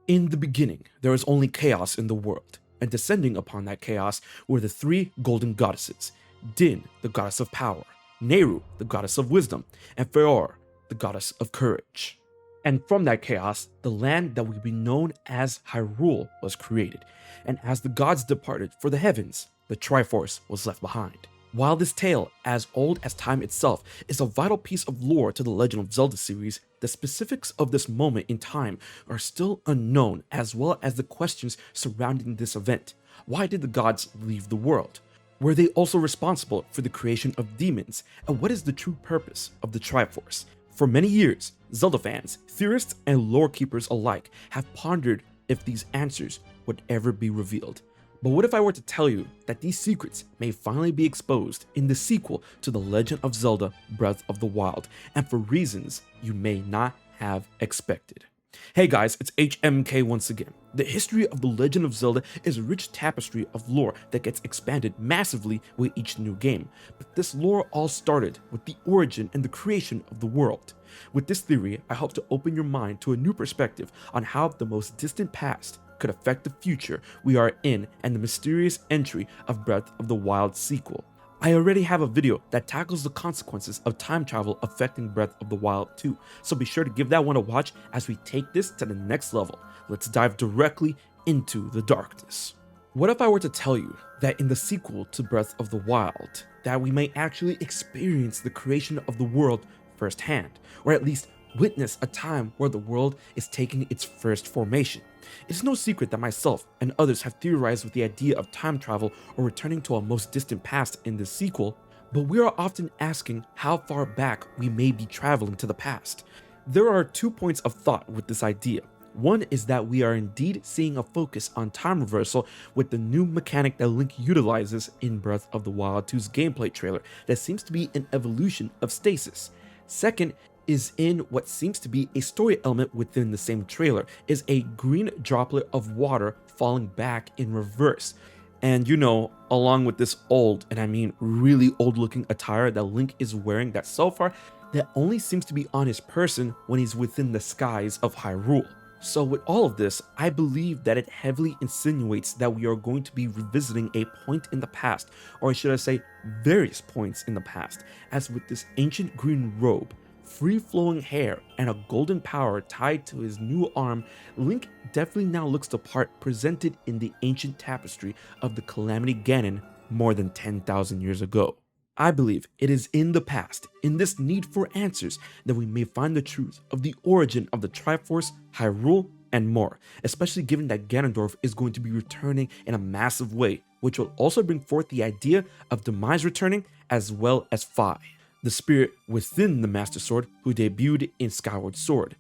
In the beginning, there was only chaos in the world, and descending upon that chaos were the three golden goddesses: Din, the goddess of power; Nehru, the goddess of wisdom; and Faecarly, the goddess of courage. And from that chaos, the land that would be known as Hyrule was created, and as the gods departed for the heavens, the Triforce was left behind. While this tale, as old as time itself, is a vital piece of lore to the Legend of Zelda series, the specifics of this moment in time are still unknown, as well as the questions surrounding this event. Why did the gods leave the world? Were they also responsible for the creation of demons? And what is the true purpose of the Triforce? For many years, Zelda fans, theorists, and lore keepers alike have pondered if these answers would ever be revealed. But what if I were to tell you that these secrets may finally be exposed in the sequel to The Legend of Zelda Breath of the Wild, and for reasons you may not have expected? Hey guys, it's HMK once again. The history of The Legend of Zelda is a rich tapestry of lore that gets expanded massively with each new game, but this lore all started with the origin and the creation of the world. With this theory, I hope to open your mind to a new perspective on how the most distant past could affect the future we are in and the mysterious entry of Breath of the Wild sequel. I already have a video that tackles the consequences of time travel affecting Breath of the Wild 2, so be sure to give that one a watch as we take this to the next level. Let's dive directly into the darkness. What if I were to tell you that in the sequel to Breath of the Wild, that we may actually experience the creation of the world firsthand, or at least witness a time where the world is taking its first formation? It's no secret that myself and others have theorized with the idea of time travel or returning to a most distant past in this sequel, but we are often asking how far back we may be traveling to the past. There are 2 points of thought with this idea. One is that we are indeed seeing a focus on time reversal with the new mechanic that Link utilizes in Breath of the Wild 2's gameplay trailer that seems to be an evolution of stasis. Second is in what seems to be a story element within the same trailer, is a green droplet of water falling back in reverse. And you know, along with this old, and I mean really old looking attire that Link is wearing that so far, that only seems to be on his person when he's within the skies of Hyrule. So with all of this, I believe that it heavily insinuates that we are going to be revisiting a point in the past, or should I say various points in the past, as with this ancient green robe, free-flowing hair, and a golden power tied to his new arm, Link definitely now looks the part presented in the ancient tapestry of the Calamity Ganon more than 10,000 years ago. I believe it is in the past, in this need for answers, that we may find the truth of the origin of the Triforce, Hyrule, and more, especially given that Ganondorf is going to be returning in a massive way, which will also bring forth the idea of Demise returning, as well as Fi, the spirit within the Master Sword who debuted in Skyward Sword.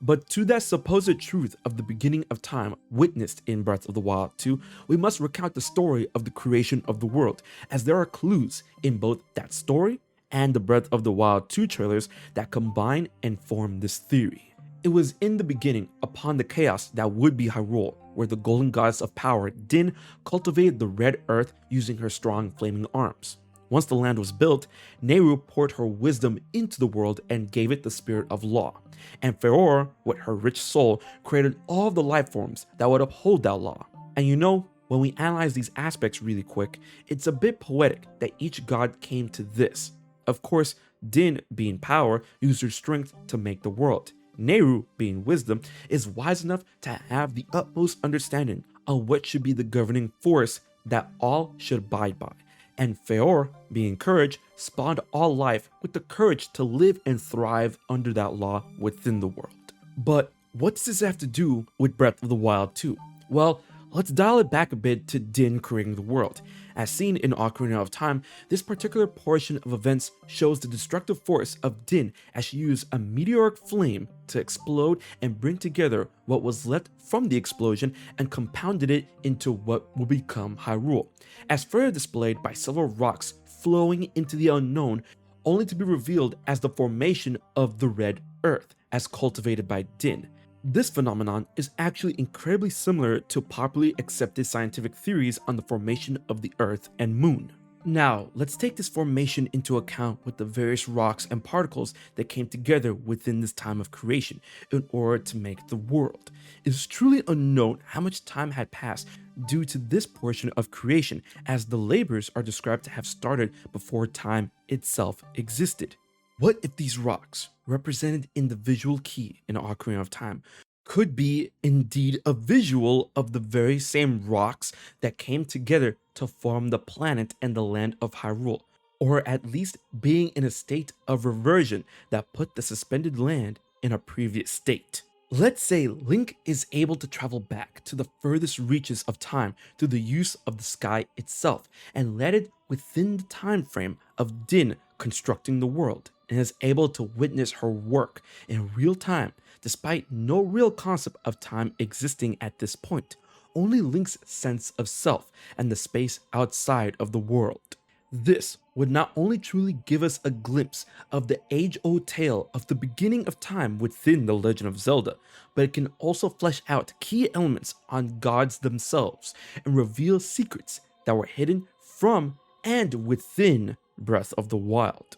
But to that supposed truth of the beginning of time witnessed in Breath of the Wild 2, we must recount the story of the creation of the world, as there are clues in both that story and the Breath of the Wild 2 trailers that combine and form this theory. It was in the beginning, upon the chaos that would be Hyrule, where the golden goddess of power, Din, cultivated the red earth using her strong flaming arms. Once the land was built, Nehru poured her wisdom into the world and gave it the spirit of law. And Faecarly, with her rich soul, created all of the life forms that would uphold that law. And you know, when we analyze these aspects really quick, it's a bit poetic that each god came to this. Of course, Din, being power, used her strength to make the world. Nehru, being wisdom, is wise enough to have the utmost understanding of what should be the governing force that all should abide by. And Faecarly, being courage, spawned all life with the courage to live and thrive under that law within the world. But what does this have to do with Breath of the Wild 2? Well, let's dial it back a bit to Din creating the world. As seen in Ocarina of Time, this particular portion of events shows the destructive force of Din as she used a meteoric flame to explode and bring together what was left from the explosion and compounded it into what will become Hyrule, as further displayed by several rocks flowing into the unknown, only to be revealed as the formation of the Red Earth, as cultivated by Din. This phenomenon is actually incredibly similar to popularly accepted scientific theories on the formation of the Earth and Moon. Now, let's take this formation into account with the various rocks and particles that came together within this time of creation in order to make the world. It is truly unknown how much time had passed due to this portion of creation, as the labors are described to have started before time itself existed. What if these rocks, represented in the visual key in Ocarina of Time, could be indeed a visual of the very same rocks that came together to form the planet and the land of Hyrule, or at least being in a state of reversion that put the suspended land in a previous state? Let's say Link is able to travel back to the furthest reaches of time through the use of the sky itself, and landed within the time frame of Din constructing the world, and is able to witness her work in real time, despite no real concept of time existing at this point, only Link's sense of self and the space outside of the world. This would not only truly give us a glimpse of the age-old tale of the beginning of time within the Legend of Zelda, but it can also flesh out key elements on gods themselves and reveal secrets that were hidden from and within Breath of the Wild.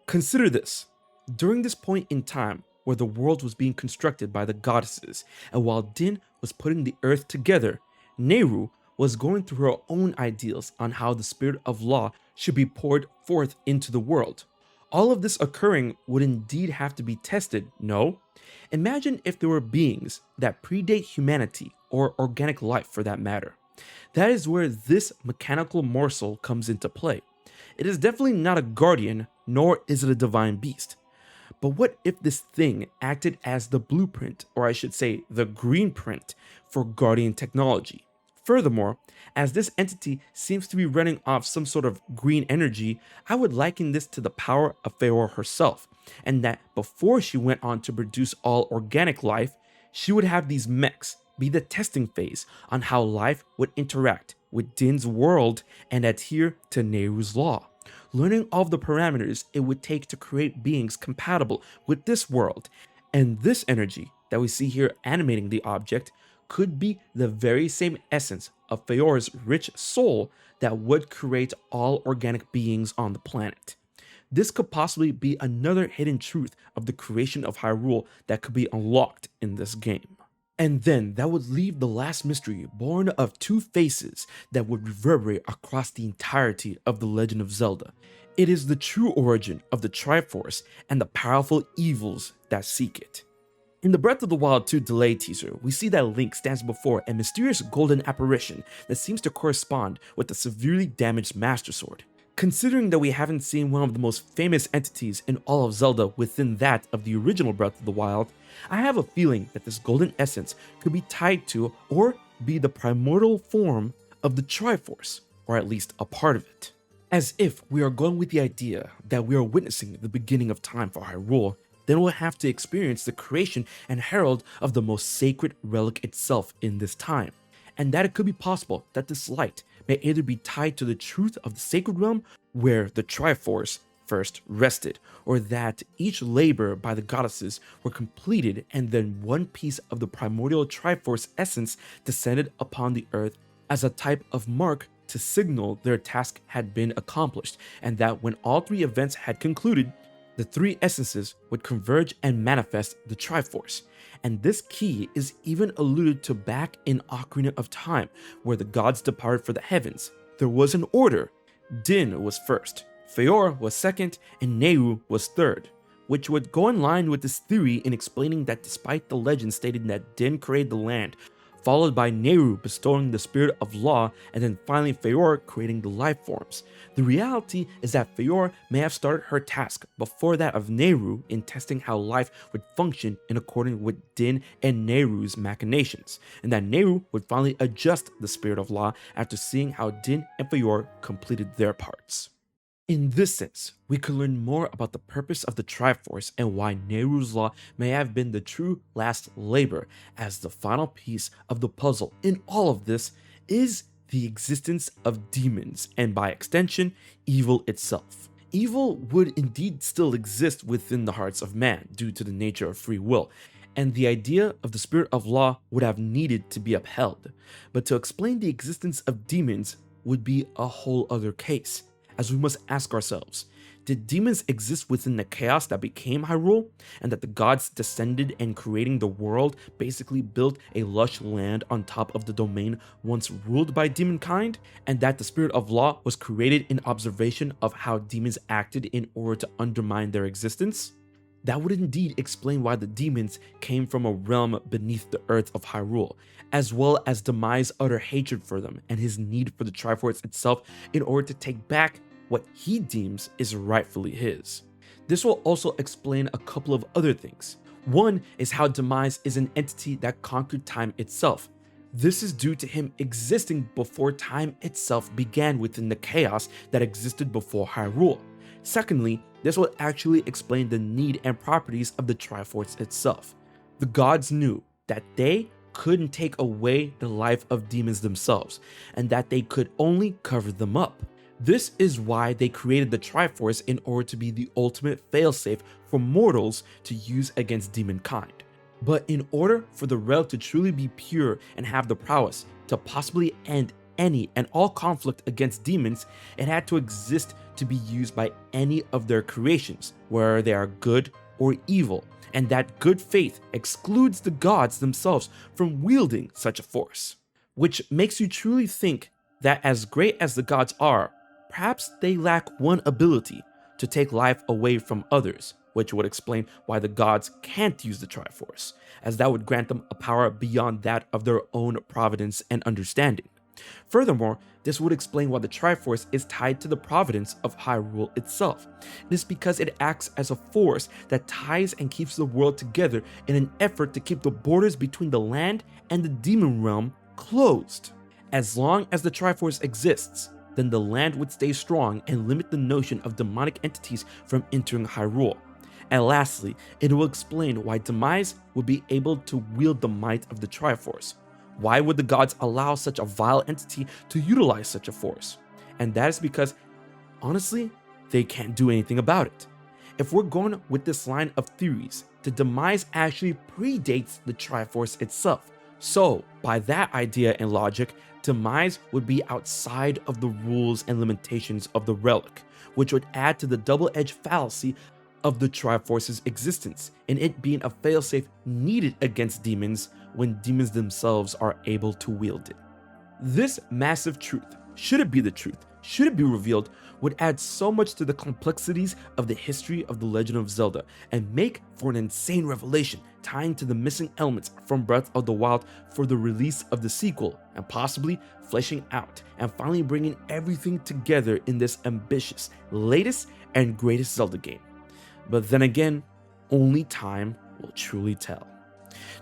Consider this: during this point in time where the world was being constructed by the goddesses, and while Din was putting the earth together, Nehru was going through her own ideals on how the spirit of law should be poured forth into the world. All of this occurring would indeed have to be tested, no? Imagine if there were beings that predate humanity, or organic life for that matter. That is where this mechanical morsel comes into play. It is definitely not a guardian, nor is it a divine beast. But what if this thing acted as the blueprint, or I should say the green print, for guardian technology? Furthermore, as this entity seems to be running off some sort of green energy, I would liken this to the power of Faecarly herself, and that before she went on to produce all organic life, she would have these mechs be the testing phase on how life would interact with Din's world and adhere to Nehru's law, learning all of the parameters it would take to create beings compatible with this world. And this energy that we see here animating the object could be the very same essence of Faecarly's rich soul that would create all organic beings on the planet. This could possibly be another hidden truth of the creation of Hyrule that could be unlocked in this game. And then that would leave the last mystery born of two faces that would reverberate across the entirety of the Legend of Zelda. It is the true origin of the Triforce and the powerful evils that seek it. In the Breath of the Wild 2 delay teaser, we see that Link stands before a mysterious golden apparition that seems to correspond with the severely damaged Master Sword. Considering that we haven't seen one of the most famous entities in all of Zelda within that of the original Breath of the Wild, I have a feeling that this golden essence could be tied to or be the primordial form of the Triforce, or at least a part of it. As if we are going with the idea that we are witnessing the beginning of time for Hyrule, then we'll have to experience the creation and herald of the most sacred relic itself in this time, and that it could be possible that this light may either be tied to the truth of the sacred realm where the Triforce first rested, or that each labor by the goddesses were completed and then one piece of the primordial Triforce essence descended upon the earth as a type of mark to signal their task had been accomplished, and that when all three events had concluded, the three essences would converge and manifest the Triforce. And this key is even alluded to back in Ocarina of Time, where the gods departed for the heavens. There was an order. Din was first, Faecarly was second, and Nehru was third, which would go in line with this theory in explaining that despite the legend stating that Din created the land, followed by Nehru bestowing the spirit of law, and then finally Faecarly creating the life forms. The reality is that Faecarly may have started her task before that of Nehru in testing how life would function in accordance with Din and Nehru's machinations, and that Nehru would finally adjust the spirit of law after seeing how Din and Faecarly completed their parts. In this sense, we could learn more about the purpose of the Triforce and why Nehru's law may have been the true last labor, as the final piece of the puzzle in all of this is the existence of demons, and by extension, evil itself. Evil would indeed still exist within the hearts of man due to the nature of free will, and the idea of the spirit of law would have needed to be upheld. But to explain the existence of demons would be a whole other case, as we must ask ourselves, did demons exist within the chaos that became Hyrule, and that the gods descended and creating the world basically built a lush land on top of the domain once ruled by demonkind, and that the Spirit of Law was created in observation of how demons acted in order to undermine their existence? That would indeed explain why the demons came from a realm beneath the earth of Hyrule, as well as Demise' utter hatred for them and his need for the Triforce itself in order to take back what he deems is rightfully his. This will also explain a couple of other things. One is how Demise is an entity that conquered time itself. This is due to him existing before time itself began within the chaos that existed before Hyrule. Secondly, this will actually explain the need and properties of the Triforce itself. The gods knew that they couldn't take away the life of demons themselves, and that they could only cover them up. This is why they created the Triforce in order to be the ultimate failsafe for mortals to use against demonkind. But in order for the relic to truly be pure and have the prowess to possibly end any and all conflict against demons, it had to exist to be used by any of their creations, whether they are good or evil, and that good faith excludes the gods themselves from wielding such a force. Which makes you truly think that as great as the gods are, perhaps they lack one ability to take life away from others, which would explain why the gods can't use the Triforce, as that would grant them a power beyond that of their own providence and understanding. Furthermore, this would explain why the Triforce is tied to the providence of Hyrule itself. It is because it acts as a force that ties and keeps the world together in an effort to keep the borders between the land and the demon realm closed. As long as the Triforce exists, then the land would stay strong and limit the notion of demonic entities from entering Hyrule. And lastly, it will explain why Demise would be able to wield the might of the Triforce. Why would the gods allow such a vile entity to utilize such a force? And that is because, honestly, they can't do anything about it. If we're going with this line of theories, the Demise actually predates the Triforce itself. So, by that idea and logic, Demise would be outside of the rules and limitations of the relic, which would add to the double-edged fallacy of the Triforce's existence, in it being a failsafe needed against demons when demons themselves are able to wield it. This massive truth, should it be the truth, should it be revealed, would add so much to the complexities of the history of The Legend of Zelda and make for an insane revelation tying to the missing elements from Breath of the Wild for the release of the sequel, and possibly fleshing out and finally bringing everything together in this ambitious, latest and greatest Zelda game. But then again, only time will truly tell.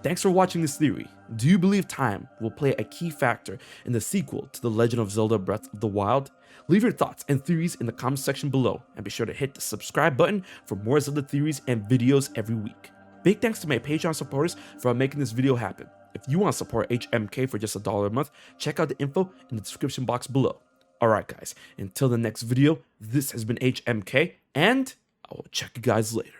Thanks for watching this theory. Do you believe time will play a key factor in the sequel to The Legend of Zelda Breath of the Wild? Leave your thoughts and theories in the comment section below, and be sure to hit the subscribe button for more Zelda theories and videos every week. Big thanks to my Patreon supporters for making this video happen. If you want to support HMK for just $1 a month, check out the info in the description box below. Alright guys, until the next video, this has been HMK, and I will check you guys later.